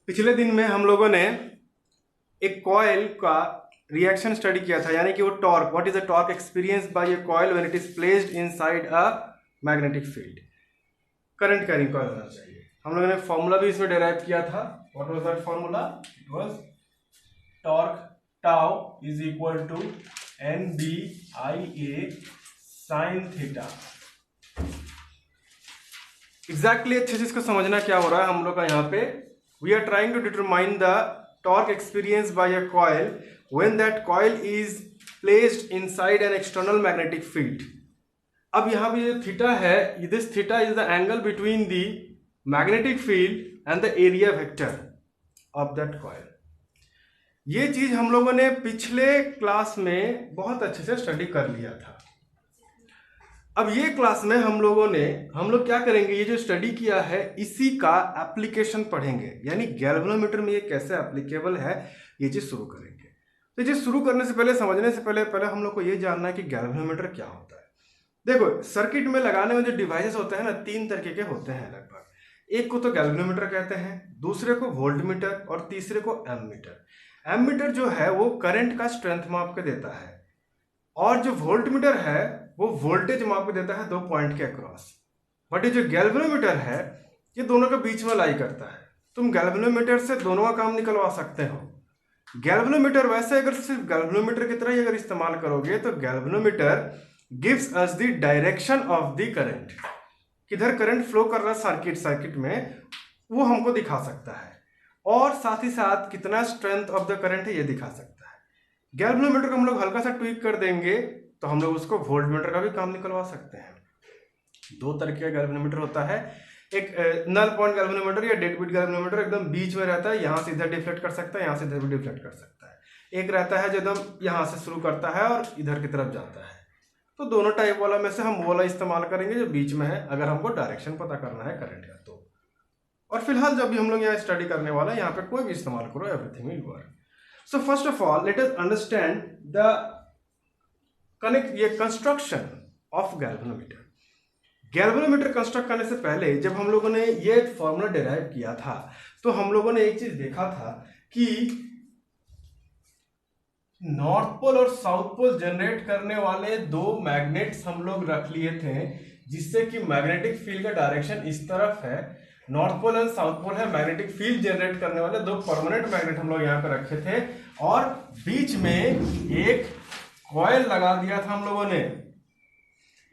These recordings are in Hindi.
पिछले दिन में हम लोगों ने एक कॉइल का रिएक्शन स्टडी किया था, यानी कि वो torque, what is the torque experience bye A coil when it is placed inside a magnetic field. Current carrying coil होना चाहिए। हम लोगों ने फॉर्मूला भी इसमें डेराइव किया था। What was that formula? It was torque tau is equal to NBIA sine theta. Exactly अच्छे से इसको समझना क्या हो रहा है हम लोग का यहाँ पे। We are trying to determine the torque experience by a coil when that coil is placed inside an external magnetic field. अब यहाँ पे जो थीटा है, this theta is the angle between the magnetic field and the area vector of that coil. ये चीज हम लोगों ने पिछले क्लास में बहुत अच्छे से स्टडी कर लिया था। अब ये क्लास में हम लोग क्या करेंगे, ये जो स्टडी किया है इसी का एप्लीकेशन पढ़ेंगे, यानी गैल्वेनोमीटर में ये कैसे एप्लीकेबल है ये चीज शुरू करेंगे। तो ये शुरू करने से पहले, समझने से पहले हम लोग को ये जानना है कि गैल्वेनोमीटर क्या होता है। देखो, सर्किट में लगाने में जो डिवाइसेस होते हैं ना, 3 तरीके के होते हैं लगभग। एक को तो गैल्वेनोमीटर कहते हैं, दूसरे को वोल्टमीटर और तीसरे को एमीटर। एमीटर जो है वो करंट का स्ट्रेंथ माप के देता है, और जो वोल्टमीटर है वो वोल्टेज माप के देता है 2 पॉइंट के अक्रॉस। बट ये जो गैल्वेनोमीटर है ये दोनों के बीच में लाई करता है। तुम गैल्वेनोमीटर से दोनों का काम निकलवा सकते हो। गैल्वेनोमीटर वैसे अगर सिर्फ गैल्वेनोमीटर की तरह ही अगर इस्तेमाल करोगे तो galvanometer gives us the direction of the current, किधर करंट फ्लो कर रहा है सर्किट में, वो हमको दिखा सकता है, और साथ ही साथ कितना स्ट्रेंथ ऑफ द करंट है ये दिखा सकता है। गैल्वेनोमीटर को हम लोग हल्का सा ट्वीक कर देंगे तो हम लोग उसको वोल्टमीटर का भी काम निकलवा सकते हैं। 2 तरह का गैल्वेनोमीटर होता है, एक नल पॉइंट गैल्वेनोमीटर या डेड बीट गैल्वेनोमीटर, एकदम बीच में रहता है, यहाँ से इधर डिफ्लेक्ट कर सकता है, यहाँ से इधर भी डिफ्लेक्ट कर सकता है। एक रहता है जो एकदम यहाँ से शुरू करता है और इधर की तरफ जाता है। तो दोनों टाइप वाला में से हम वो वाला इस्तेमाल करेंगे जो बीच में है, अगर हमको डायरेक्शन पता करना है करंट का तो। और फिलहाल जब भी हम लोग यहाँ स्टडी करने वाला है, यहाँ पे कोई भी इस्तेमाल करो, everything will work. So first of all let us understand the ये construction of galvanometer. Galvanometer construct करने से पहले जब हम लोगों ने ये फॉर्मूला डिराइव किया था तो हम लोगों ने एक चीज देखा था कि नॉर्थ पोल और साउथ पोल जनरेट करने वाले 2 मैग्नेट्स हम लोग रख लिए थे, जिससे कि मैग्नेटिक फील्ड का डायरेक्शन इस तरफ है। North pole and south pole है मैग्नेटिक फील्ड जनरेट करने वाले 2 परमानेंट मैग्नेट हम लोग यहाँ पे रखे थे, और बीच में एक कॉइल लगा दिया था हम लोगों ने।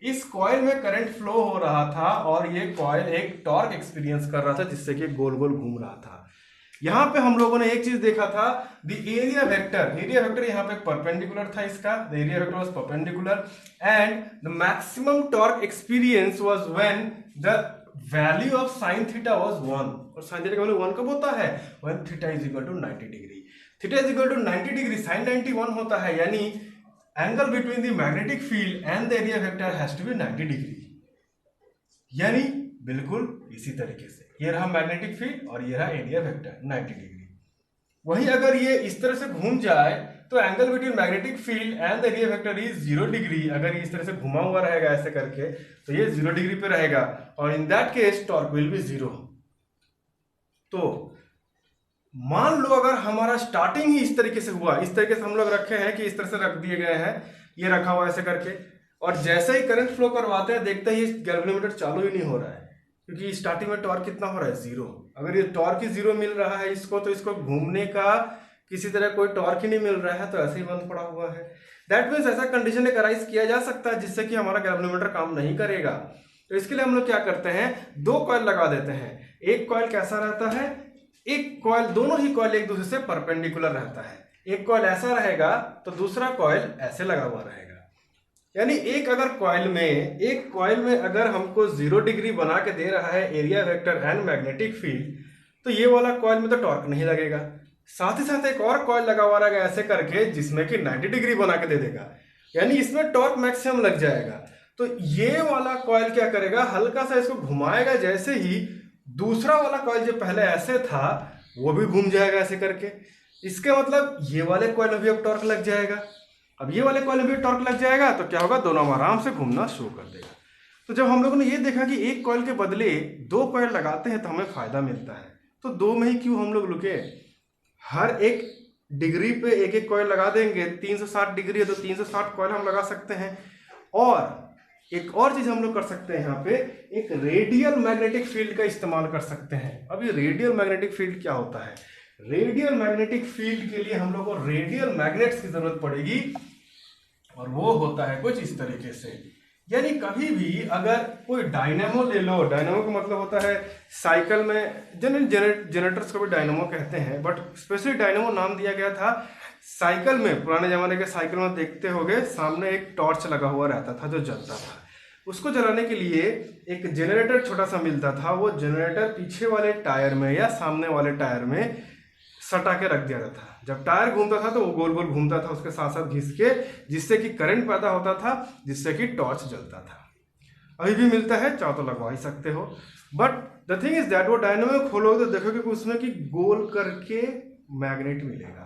इस कॉइल में करंट फ्लो हो रहा था और ये कॉइल एक टॉर्क एक्सपीरियंस कर रहा था, जिससे कि गोल गोल घूम रहा था। यहां पे हम लोगों ने एक चीज देखा था, द एरिया वेक्टर यहाँ पे परपेंडिकुलर था, इसका the area vector was perpendicular, and the maximum torque experience was when the value of sine theta was 1। और साइन थीटा का वैल्यू 1 कब होता है? When theta is equal to 90 degree. Theta is equal to 90 degree, sine 91 होता है, यानी angle between the magnetic field and the area vector has to be 90 degree. यानी बिल्कुल इसी तरीके से ये रहा मैग्नेटिक फील्ड और ये रहा एरिया वेक्टर 90 डिग्री। वही अगर ये इस तरह से घूम जाए तो angle between magnetic field and the area vector is 0 degree. अगर ये इस तरह से घुमा हुआ रहेगा ऐसे करके तो ये 0 डिग्री पे रहेगा, और in that case torque will be 0। तो मान लो अगर हमारा स्टार्टिंग ही इस तरीके से हुआ, इस तरीके से हम लोग रखे हैं कि इस तरह से रख दिए गए हैं, ये रखा हुआ ऐसे करके, और जैसे ही करंट फ्लो करवाते हैं देखते ही गैल्वेनोमीटर चालू ही नहीं हो रहा है, क्योंकि स्टार्टिंग में टॉर्क कितना हो रहा है? 0। अगर ये टॉर्क ही 0 मिल रहा है इसको, तो इसको घूमने का किसी तरह कोई टॉर्क ही नहीं मिल रहा है, तो ऐसे ही बंद पड़ा हुआ है। दैट मीन्स ऐसा कंडीशन एक अराइज किया जा सकता है जिससे कि हमारा गैल्वेनोमीटर काम नहीं करेगा। तो इसके लिए हम लोग क्या करते हैं, 2 कॉइल लगा देते हैं। एक कॉइल कैसा रहता है, एक कॉइल, दोनों ही कॉइल एक दूसरे से परपेंडिकुलर रहता है। एक कॉइल ऐसा रहेगा तो दूसरा कॉइल ऐसे लगा हुआ रहेगा। यानी एक कॉइल में अगर हमको 0 डिग्री बना के दे रहा है area vector and magnetic field, तो ये वाला कॉइल में तो टॉर्क नहीं लगेगा। साथ ही साथ एक और कॉइल लगा हुआ रहेगा ऐसे करके, जिसमें कि 90 डिग्री बना के दे देगा, यानी इसमें टॉर्क मैक्सिमम लग जाएगा। तो ये वाला कॉइल क्या करेगा, हल्का सा इसको घुमाएगा, जैसे ही दूसरा वाला कॉइल जो पहले ऐसे था वो भी घूम जाएगा ऐसे करके। इसके मतलब ये वाले कॉइल में भी अब टॉर्क लग जाएगा। अब ये वाले कॉइल में भी टॉर्क लग जाएगा तो क्या होगा, दोनों आराम से घूमना शुरू कर देगा। तो जब हम लोगों ने ये देखा कि एक कॉइल के बदले 2 कॉइल लगाते हैं तो हमें फायदा मिलता है, तो 2 में ही क्यों हम लोग रुके? हर एक डिग्री पे एक एक कॉइल लगा देंगे। 360 डिग्री है तो 360 कॉइल हम लगा सकते हैं। और एक और चीज हम लोग कर सकते हैं, यहाँ पे एक रेडियल मैग्नेटिक फील्ड का इस्तेमाल कर सकते हैं। अब ये रेडियल मैग्नेटिक फील्ड क्या होता है? रेडियल मैग्नेटिक फील्ड के लिए हम लोग को रेडियल मैग्नेट्स की जरूरत पड़ेगी, और वो होता है कुछ इस तरीके से। यानी कभी भी अगर कोई डायनेमो ले लो, डायनेमो का मतलब होता है साइकिल में, जनरेटर्स को भी डायनेमो कहते हैं, बट स्पेशली डायनेमो नाम दिया गया था साइकिल में। पुराने जमाने के साइकिल में देखते होगे सामने एक टॉर्च लगा हुआ रहता था जो जलता था। उसको जलाने के लिए एक जनरेटर छोटा सा मिलता था। वो जनरेटर पीछे वाले टायर में या सामने वाले टायर में सटा के रख दिया जाता था। जब टायर घूमता था तो वो गोल गोल घूमता था उसके साथ साथ घिस के, जिससे कि करंट पैदा होता था, जिससे कि टॉर्च जलता था। अभी भी मिलता है, चाहो तो लगवा ही सकते हो। But the thing is that वो डायनेमो खोलोगे तो देखोगे कि उसमें कि गोल करके मैग्नेट मिलेगा।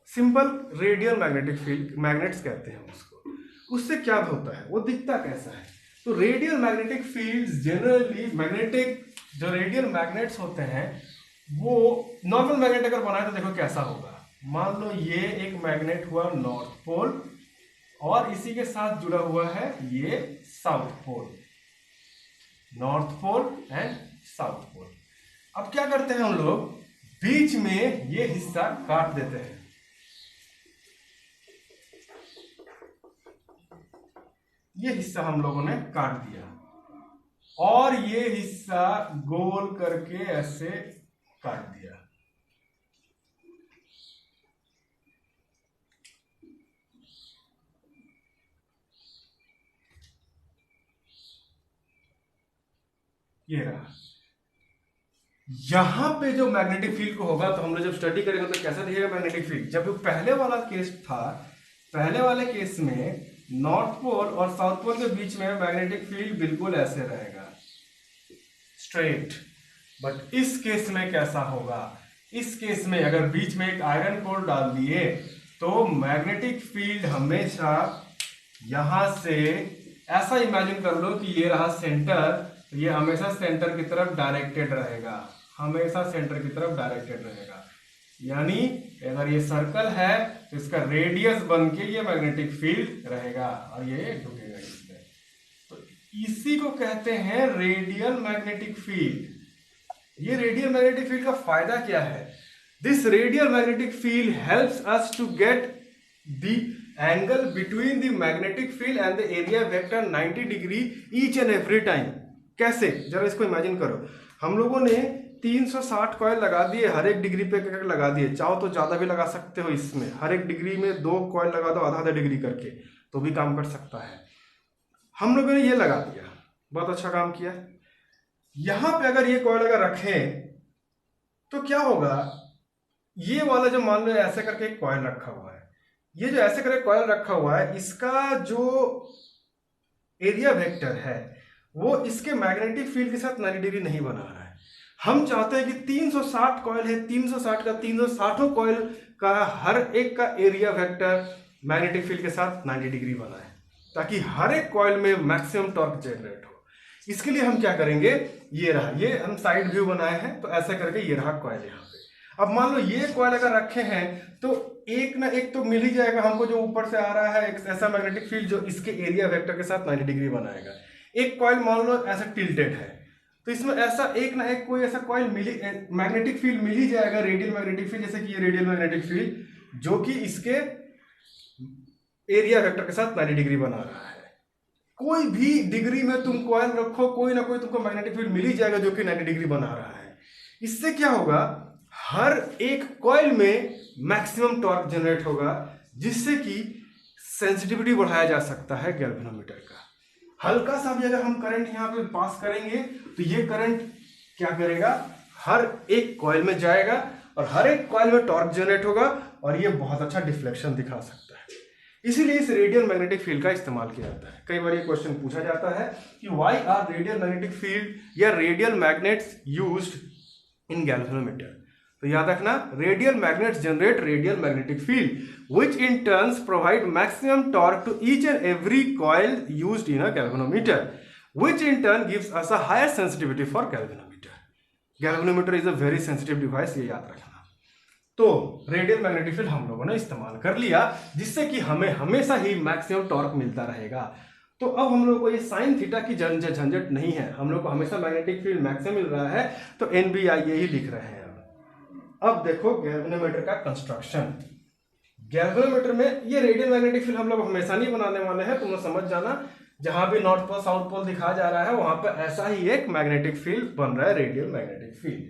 Simple radial magnetic field, magnets कहते हैं उसको। उससे क्या होता है, वो दिखता कैसा है? तो radial magnetic field generally, magnetic जो रेडियल मैग्नेट्स होते हैं वो नॉर्मल मैग्नेट अगर बनाए तो देखो कैसा होगा। मान लो ये एक मैग्नेट हुआ नॉर्थ पोल, और इसी के साथ जुड़ा हुआ है ये south pole, north pole and south pole. अब क्या करते हैं हम लोग, बीच में ये हिस्सा काट देते हैं। ये हिस्सा हम लोगों ने काट दिया, और ये हिस्सा गोल करके ऐसे काट दिया। ये रहा। यहां पे जो मैग्नेटिक फील्ड को होगा, तो हम लोग जब स्टडी करेंगे तो कैसा दिखेगा मैग्नेटिक फील्ड। जब पहले वाला केस था, पहले वाले केस में नॉर्थ पोल और साउथ पोल के बीच में मैग्नेटिक फील्ड बिल्कुल ऐसे रहेगा, स्ट्रेट। बट इस केस में कैसा होगा? इस केस में अगर बीच में एक आयरन कोर डाल दिए तो मैग्नेटिक फील्ड हमेशा यहां से, ऐसा इमेजिन कर लो कि ये रहा सेंटर, ये हमेशा सेंटर की तरफ डायरेक्टेड रहेगा, हमेशा सेंटर की तरफ डायरेक्टेड रहेगा। यानी अगर ये सर्कल है तो इसका रेडियस बन के ये मैग्नेटिक फील्ड रहेगा, और ये ढुकेगा इसमें। तो इसी को कहते हैं रेडियल मैग्नेटिक फील्ड। ये रेडियल मैग्नेटिक फील्ड का फायदा क्या है? This radial magnetic field helps us to get the angle between the magnetic field and the area vector 90 degree each and every time. कैसे? जरा इसको इमेजिन करो। हम लोगों ने 360 कॉइल लगा दिए, हर एक डिग्री पे लगा दिए। चाहो तो ज्यादा भी लगा सकते हो, इसमें हर एक डिग्री में 2 कॉइल लगा दो, आधा आधा डिग्री करके, तो भी काम कर सकता है। हम लोगों ने ये लगा दिया, बहुत अच्छा काम किया। यहां पे अगर ये कॉइल अगर रखें तो क्या होगा, ये वाला जो मान लो ऐसे करके एक कॉइल रखा हुआ है, ये जो ऐसे करके कॉइल रखा हुआ है, इसका जो एरिया वेक्टर है वो इसके मैग्नेटिक फील्ड के साथ 90 डिग्री नहीं बना रहा है। हम चाहते हैं कि 360 कॉइल है, 360 का 360 कॉइल का हर एक का एरिया वेक्टर मैग्नेटिक फील्ड के साथ 90 डिग्री बना है, ताकि हर एक कॉइल में मैक्सिमम टॉर्क जनरेट हो। इसके लिए हम क्या करेंगे, ये रहा, ये हम साइड व्यू बनाए हैं, तो ऐसे करके ये रहा कॉइल यहाँ पे। अब मान लो ये कॉइल अगर रखे हैं तो एक ना एक तो मिल ही जाएगा हमको, जो ऊपर से आ रहा है एक ऐसा मैग्नेटिक फील्ड जो इसके एरिया वेक्टर के साथ 90 डिग्री बनाएगा। एक कॉइल मान लो ऐसा टिल्टेड है, तो इसमें ऐसा एक ना एक कोई ऐसा कॉइल मैग्नेटिक फील्ड मिल ही जाएगा, रेडियल मैग्नेटिक फील्ड, जैसे कि ये रेडियल मैग्नेटिक फील्ड जो कि इसके एरिया वेक्टर के साथ 90 डिग्री बना रहा है। कोई भी डिग्री में तुम कॉइल रखो, कोई ना कोई तुमको मैग्नेटिक फील्ड मिल ही जाएगा जो कि 90 डिग्री बना रहा है। इससे क्या होगा, हर एक कॉइल में मैक्सिमम टॉर्क जनरेट होगा, जिससे कि सेंसिटिविटी बढ़ाया जा सकता है गैल्वेनोमीटर का। हल्का सा भी अगर हम करंट यहाँ पे पास करेंगे तो ये करंट क्या करेगा, हर एक कॉइल में जाएगा और हर एक कॉइल में टॉर्क जनरेट होगा, और ये बहुत अच्छा डिफ्लेक्शन दिखा सकता है। इसीलिए इस रेडियल मैग्नेटिक फील्ड का इस्तेमाल किया जाता है। कई बार ये क्वेश्चन पूछा जाता है कि why are radial magnetic field या radial magnets used in galvanometer. तो याद रखना, radial magnets generate radial magnetic field which in turns provide maximum torque to each and every coil used in a galvanometer which in turn gives us a higher sensitivity for galvanometer. Galvanometer is a very sensitive device, ये याद रखना। तो रेडियल मैग्नेटिक फील्ड हम लोगों ने इस्तेमाल कर लिया, जिससे कि हमें हमेशा ही मैक्सिमम टॉर्क मिलता रहेगा। तो अब हम लोग को ये साइन थीटा की झंझट नहीं है, हम लोग को हमेशा मैग्नेटिक फील्ड मैक्सिमम मिल रहा है, तो NBI ही लिख रहे हैं। अब देखो गैल्वेनोमीटर का कंस्ट्रक्शन। गैल्वेनोमीटर में ये रेडियल मैग्नेटिक फील्ड हम लोग हमेशा नहीं बनाने वाले हैं, तुम लोग समझ जाना। जहां भी नॉर्थ पोल साउथ पोल दिखाया जा रहा है वहां पर ऐसा ही एक मैग्नेटिक फील्ड बन रहा है, रेडियल मैग्नेटिक फील्ड।